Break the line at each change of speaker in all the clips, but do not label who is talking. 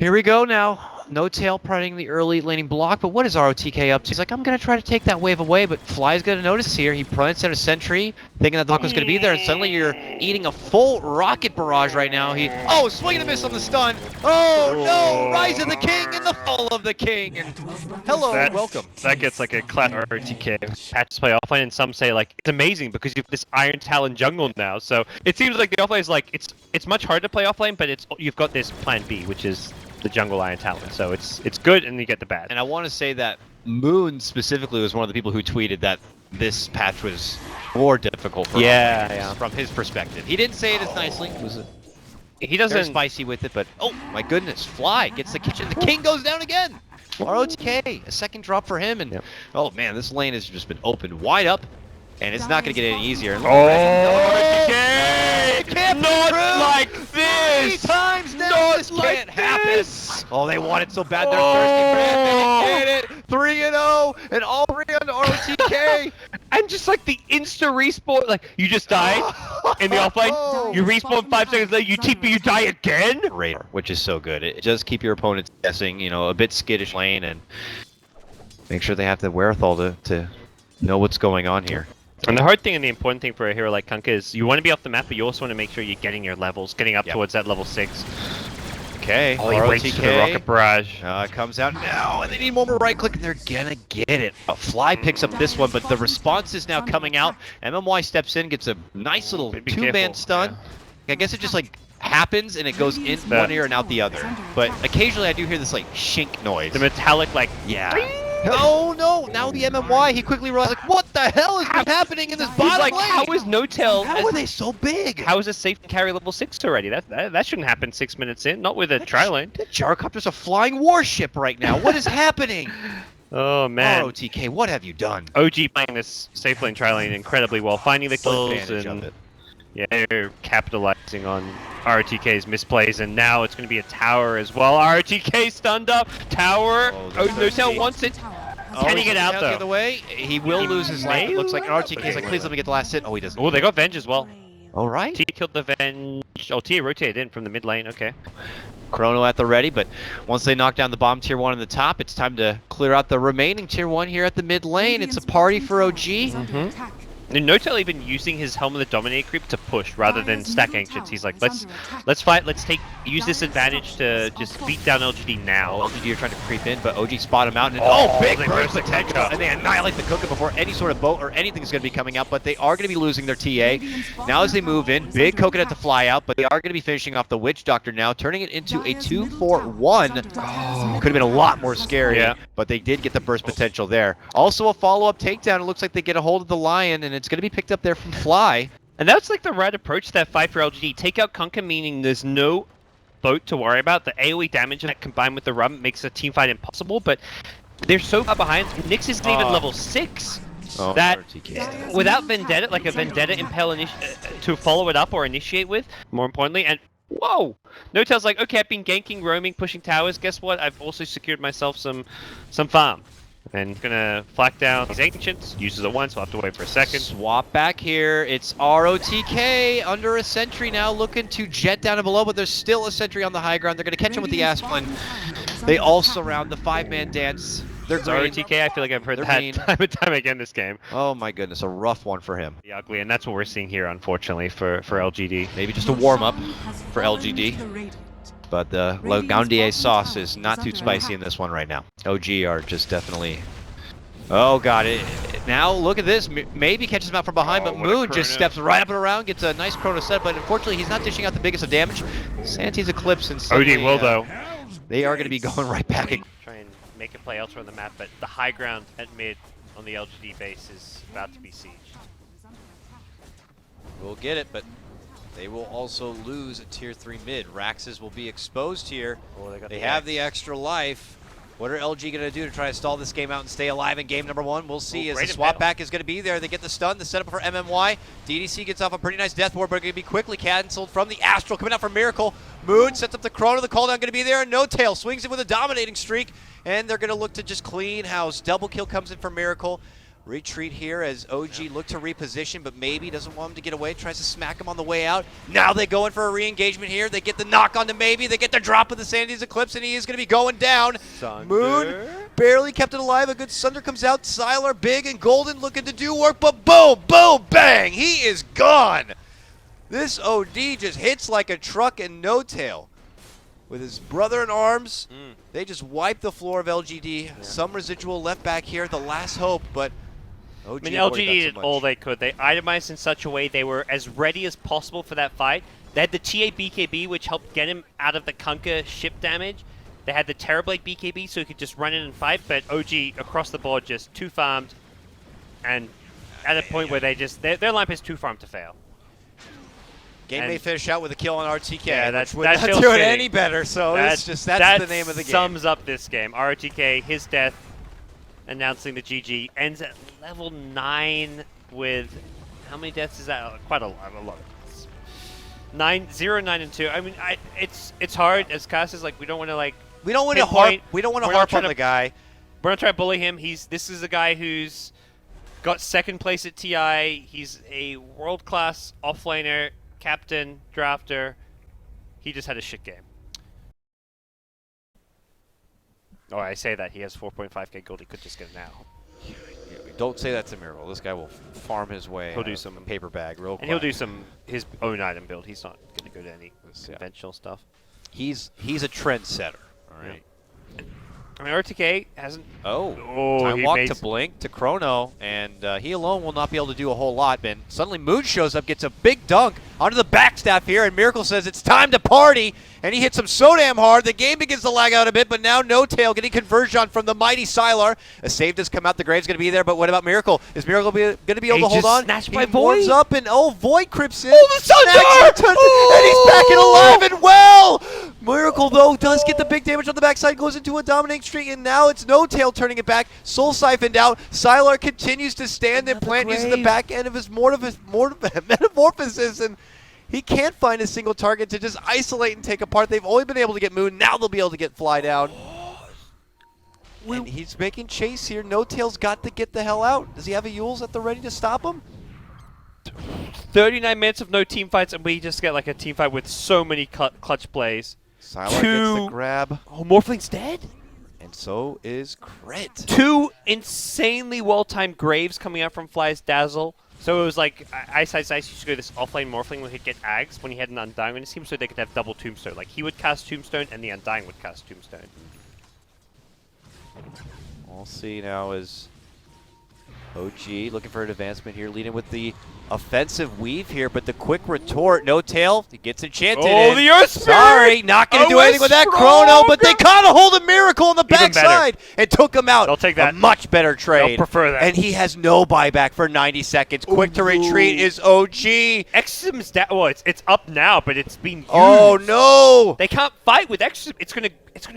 Here we go now. No tail printing the early laning block, but what is rOtk up to? He's like, I'm going to try to take that wave away, but Fly's going to notice here. He plants out a sentry, thinking that the block was going to be there, and suddenly you're eating a full rocket barrage right now. Oh, swing and a miss on the stun. Oh, no! Rise of the King and the fall of the King. Hello, and welcome.
That gets like a class rOtk. Patches play offlane, and some say like it's amazing because you've this Iron Talon jungle now. So it seems like the offlane is like it's much harder to play offlane, but you've got this plan B, which is the jungle Iron Talon. So it's good, and you get the bad.
And I want to say that Moon specifically was one of the people who tweeted that this patch was more difficult for him from his perspective. He didn't say it as nicely. He doesn't very spicy with it, but oh my goodness, Fly gets the kitchen. The King goes down again. rOtk, a second drop for him, and oh man, this lane has just been opened wide up, and it's not going to get any easier.
Not like this!
3 times now, this can't happen! Oh, they want it so bad, they're thirsty for it, they get it! 3-0, and all 3 on rOtk!
And just like the insta-respawn, like, you just died in the offlane, you respawn 5 seconds later, you TP, you die again?
Radar, which is so good. It does keep your opponents guessing, you know, a bit skittish lane, and make sure they have the wherewithal to know what's going on here.
And the hard thing and the important thing for a hero like Kunkka is you want to be off the map, but you also want to make sure you're getting your levels, getting up towards that level 6.
Okay,
he waits for the rocket barrage.
Comes out now, and they need one more right click, and they're gonna get it. A Fly picks up this one, but the response is now coming out. MMY steps in, gets a nice little 2-man stun. I guess it just like happens, and it goes in one ear and out the other. But occasionally I do hear this like shink noise.
The metallic like,
Oh no! Now the MMY, he quickly realized, like, what the hell is happening in this bottom lane?
How is No Tail?
How are they so big?
How is it safe to carry level 6 already? That shouldn't happen 6 minutes in, not with a tri-lane.
The Gyrocopter's a flying warship right now. What is happening?
Oh man.
rOtk, what have you done?
OG playing this safe lane tri-lane incredibly well, finding the kills and yeah, they're capitalizing on rOtk's misplays, and now it's going to be a tower as well. rOtk stunned up. Tower. No Tail wants it. Can he get out though?
The other way. He will lose his life. It looks like rOtk is like, please let me get the last hit. Oh, he doesn't.
Oh, they got Venge as well.
All right.
T killed the Venge. Oh, T rotated in from the mid lane. Okay.
Chrono at the ready, but once they knock down the bomb tier 1 on the top, it's time to clear out the remaining tier 1 here at the mid lane. It's a party for OG.
And No Tail even using his Helm of the Dominator creep to push rather than stack Ancients. He's like, let's fight, use this advantage to just beat down LGD now.
LGD are trying to creep in, but OG spot him out, and big burst potential, and they annihilate the Kunkka before any sort of boat or anything is going to be coming out, but they are going to be losing their TA. Now as they move in, big Coconut to fly out, but they are going to be finishing off the Witch Doctor now, turning it into a 2-4-1. Could have been a lot more scary, but they did get the burst potential there. Also a follow-up takedown. It looks like they get a hold of the Lion, and it's going to be picked up there from Fly.
And that's like the right approach to that fight for LGD. Take out Kunkka, meaning there's no boat to worry about. The AoE damage that combined with the run makes a team fight impossible, but they're so far behind. Nyx isn't even level 6. That without Vendetta, like a Vendetta Impel to follow it up or initiate with, more importantly, and whoa! No Tail's like, okay, I've been ganking, roaming, pushing towers. Guess what? I've also secured myself some farm. And gonna flak down these Ancients, uses it once, we'll have to wait for a second.
Swap back here, it's rOtk under a sentry now, looking to jet down and below, but there's still a sentry on the high ground. They're gonna catch him with the Asplin. They all surround the 5-man dance. They're
rOtk, I feel like I've heard that time and time again this game.
Oh my goodness, a rough one for him.
Ugly, and that's what we're seeing here, unfortunately, for LGD.
Maybe just a warm-up for LGD. But the Lagandier sauce is not too spicy in this one right now. OG are just definitely... Oh god, now look at this. Maybe catches him out from behind, but Moon just steps right up and around, gets a nice Chrono set, but unfortunately he's not dishing out the biggest of damage. Santi's Eclipse and suddenly,
OD will though.
They are going to be going right back.
Try and make a play elsewhere on the map, but the high ground at mid on the LGD base is about to be sieged.
We'll get it, but they will also lose a tier 3 mid. Raxes will be exposed here. They have the extra life. What are LG going to do to try to stall this game out and stay alive in game number 1? We'll see as the swap back is going to be there. They get the stun, the setup for MMY. DDC gets off a pretty nice death ward, but going to be quickly canceled from the Astral. Coming out for Miracle. Moon sets up the Chrono. The cooldown going to be there. No Tail swings it with a dominating streak, and they're going to look to just clean house. Double kill comes in for Miracle. Retreat here as OG look to reposition, but maybe doesn't want him to get away. Tries to smack him on the way out. Now they go in for a re-engagement here. They get the knock onto maybe. They get the drop of the Sanity's Eclipse, and he is going to be going down.
Sunder.
Moon barely kept it alive. A good Sunder comes out. Sylar, Big, and Golden looking to do work, but boom, boom, bang. He is gone. This OD just hits like a truck and no tail. With his brother in arms, they just wipe the floor of LGD. Yeah. Some residual left back here, the last hope, but OG
LGD did all they could. They itemized in such a way they were as ready as possible for that fight. They had the TA BKB, which helped get him out of the Kunkka ship damage. They had the Terrorblade BKB, so he could just run in and fight, but OG, across the board, just too farmed. And at a point where they just, their lineup is too farmed to fail.
Game may finish out with a kill on ROtk.
Yeah, that
would not do it any better, so it's just, that's the name of the game.
Sums up this game. ROtk, his death, announcing the GG, ends at level 9 with, how many deaths is that? Quite a lot of deaths. 0, 9, and 2. I mean, it's hard as casters, like, we don't want to, like,
we don't want to harp on the guy.
We're not trying to bully him. This is a guy who's got second place at TI. He's a world-class offlaner, captain, drafter. He just had a shit game. Oh, I say that. He has 4.5k gold. He could just get it now.
Don't say that's a miracle. This guy will farm his way.
He'll do some
paper bag real quick.
And he'll do his own item build. He's not going to go to any conventional stuff.
He's a trendsetter. All right.
Yeah. I mean, ROtk hasn't...
Time walk to Blink to Chrono, and he alone will not be able to do a whole lot. And suddenly Moon shows up, gets a big dunk onto the backstaff here, and Miracle says it's time to party, and he hits him so damn hard, the game begins to lag out a bit, but now No Tail getting conversion from the mighty Sylar. A save does come out, the Grave's going to be there, but what about Miracle? Is Miracle going to be able to hold on?
Snatched by
He warms
Void.
up, and Void creeps in.
Oh, the Sunder!
And he's back in alive and well! Miracle, though, does get the big damage on the backside, goes into a dominating streak, and now it's No Tail turning it back. Soul siphoned out. Sylar continues to stand and plant using the back end of his metamorphosis, and he can't find a single target to just isolate and take apart. They've only been able to get Moon. Now they'll be able to get Fly down. And he's making chase here. No Tail's got to get the hell out. Does he have a Yules at the ready to stop him?
39 minutes of no team fights, and we just get like a team fight with so many clutch plays.
Sylar gets the grab.
Oh, Morphling's dead?
And so is Crit.
2 insanely well-timed Graves coming out from Fly's Dazzle. So it was like Ice used to go this offlane Morphling where he'd get Ags when he had an Undying on his team, so they could have double Tombstone. Like, he would cast Tombstone and the Undying would cast Tombstone.
We'll see now as OG looking for an advancement here, leading with the offensive weave here, but the quick retort, No Tail, he gets enchanted.
Oh, the Earth Spirit!
Sorry, not going to do anything with that Chrono, but they caught a hold of Miracle on the backside and took him out.
They'll take that.
A much better trade.
They'll prefer that.
And he has no buyback for 90 seconds. Quick to retreat is OG.
Exorcism's down. Well, it's up now, but it's been used.
Oh no!
They can't fight with Exorcism. It's gonna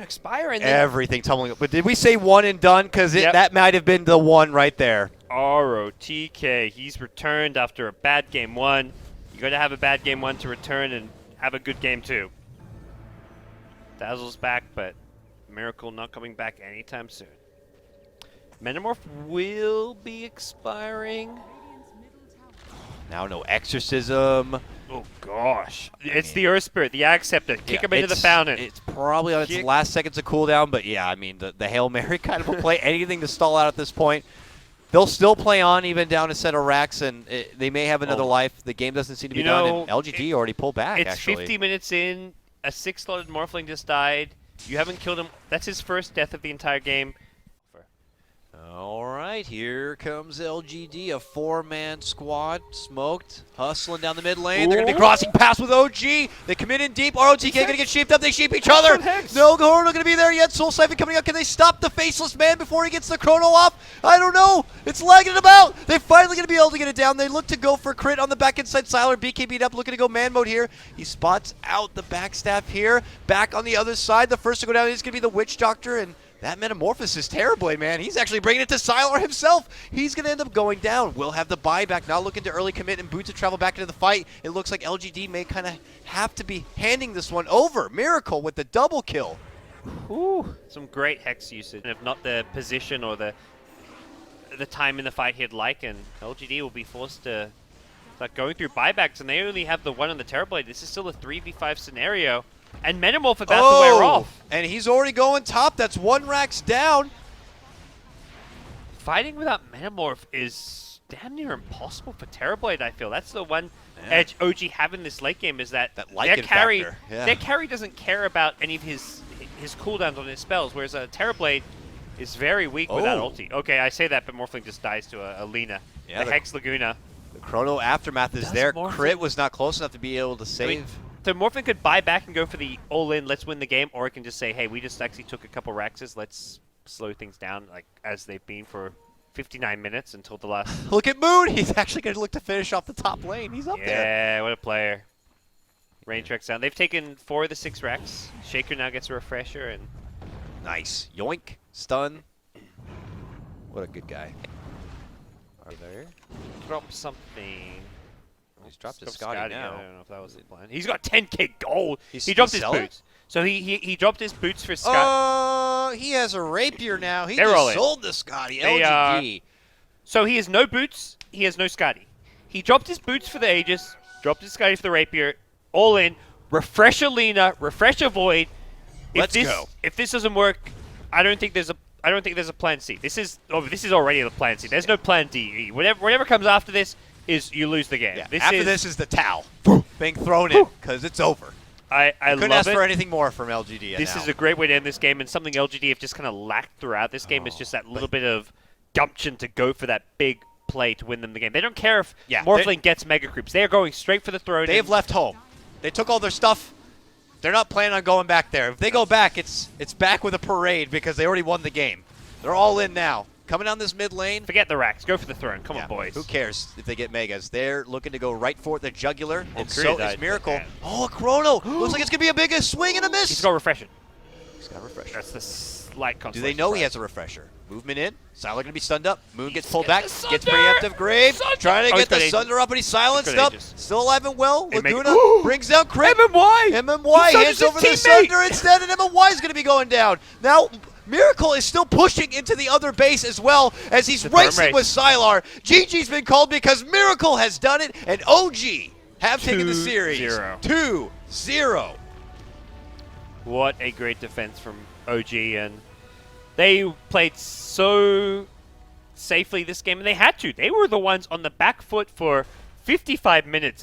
expire and then
everything tumbling up. But did we say one and done? Because that might have been the one right there.
ROtk, he's returned after a bad game 1. You got to have a bad game 1 to return and have a good game 2. Dazzle's back, but Miracle not coming back anytime soon. Metamorph will be expiring.
Now no Exorcism.
Oh gosh. It's the Earth Spirit, the Ag Scepter. Kick him into the fountain.
It's probably on its last seconds of cooldown, but yeah, I mean, the Hail Mary kind of a play. Anything to stall out at this point. They'll still play on even down a set of racks, and they may have another life. The game doesn't seem to be done, and LGD already pulled back,
it's
actually.
50 minutes in. A 6-slotted Morphling just died. You haven't killed him. That's his first death of the entire game.
All right, here comes LGD, a 4-man squad, smoked, hustling down the mid lane. They're going to be crossing paths with OG. They come in deep. ROtk going to get sheeped up. They sheep each other. No Chrono going to be there yet. Soul Siphon coming up. Can they stop the Faceless Man before he gets the Chrono off? I don't know. It's lagging about. They're finally going to be able to get it down. They look to go for Crit on the back inside. Sylar, BKB'd up, looking to go man mode here. He spots out the backstaff here. Back on the other side, the first to go down is going to be the Witch Doctor, and that Metamorphosis Terrorblade, man. He's actually bringing it to Sylar himself. He's going to end up going down. We'll have the buyback. Now looking to early commit and boot to travel back into the fight. It looks like LGD may kind of have to be handing this one over. Miracle with the double kill.
Ooh, some great Hex usage. And if not the position or the the time in the fight he'd like, and LGD will be forced to start going through buybacks, and they only have the one on the Terrorblade. This is still a 3v5 scenario, and Metamorph about to wear off.
And he's already going top. That's 1 racks down.
Fighting without Metamorph is damn near impossible for Terrorblade, I feel. That's the one edge OG have in this late game, is that their carry, their carry doesn't care about any of his cooldowns on his spells, whereas Terrorblade is very weak without ulti. Okay, I say that, but Morphling just dies to a Lina. The Hex Laguna.
The Chrono Aftermath is there. Crit was not close enough to be able to save.
I mean, so Morphling could buy back and go for the all-in, let's win the game, or it can just say, hey, we just actually took a couple Raxes, let's slow things down like as they've been for 59 minutes until the last...
Look at Moon! He's actually going to look to finish off the top lane. He's up there.
Yeah, what a player. Range Rex down. They've taken 4 of the 6 Rex. Shaker now gets a refresher, and...
Nice. Yoink. Stun. What a good guy.
Are there? Drop something.
He's dropped his Scotty now.
I don't know if that was the plan. He's got 10k gold. He dropped his boots. So he dropped his boots for Scott.
He has a rapier now. He just sold the Scotty. LGD.
So he has no boots. He has no Scotty. He dropped his boots for the Aegis. Dropped his Scotty for the rapier. All in. Refresher Lina. Refresher Void.
Let's go.
If this doesn't work, I don't think there's a plan C. This is already the plan C. There's no plan D. Whatever comes after this is you lose the game.
Yeah, after this is the towel being thrown in because it's over.
I
couldn't ask for anything more from LGD.
This is a great way to end this game, and something LGD have just kind of lacked throughout this game is just that little bit of gumption to go for that big play to win them the game. They don't care if Morphling gets Mega Creeps. They are going straight for the throne.
They have left home. They took all their stuff. They're not planning on going back there. If they go back, it's back with a parade because they already won the game. They're all in now. Coming down this mid lane.
Forget the racks. Go for the throne. Come on, boys.
Who cares if they get Megas? They're looking to go right for the jugular, and so is Miracle. Oh, a Chrono. Looks like it's going to be a big swing and a miss.
He's got refreshing.
He's got a refresher.
That's the slight consolation.
Do they know he has a refresher? Movement in. Sylar going to be stunned up. Moon gets pulled back. Gets preemptive Grave. Trying to get the Sunder up, and he's silenced up. Still alive and well. Laguna brings down Crit. MMY hands over the Sunder instead, and MMY is going to be going down. Now, Miracle is still pushing into the other base as well as he's racing with Sylar. GG's been called because Miracle has done it, and OG have taken the series 2-0.
What a great defense from OG, and they played so safely this game, and they had to. They were the ones on the back foot for 55 minutes, and